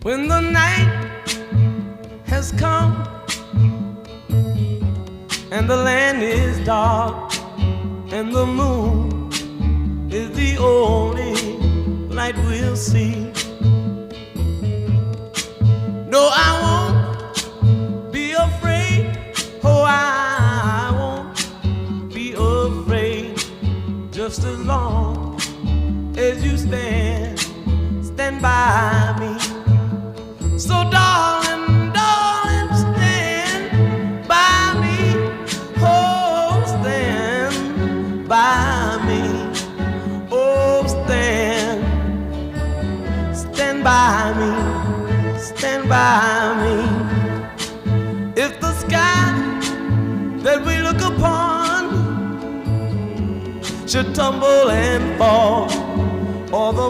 When the night has come and the land is dark and the moon is the only light we'll see. No, I won't be afraid. Oh, I won't be afraid. Just as long as you stand by me. So darling, darling, stand by me. Oh, stand by me. Oh, stand by me. Stand by me. If the sky that we look upon should tumble and fall, or the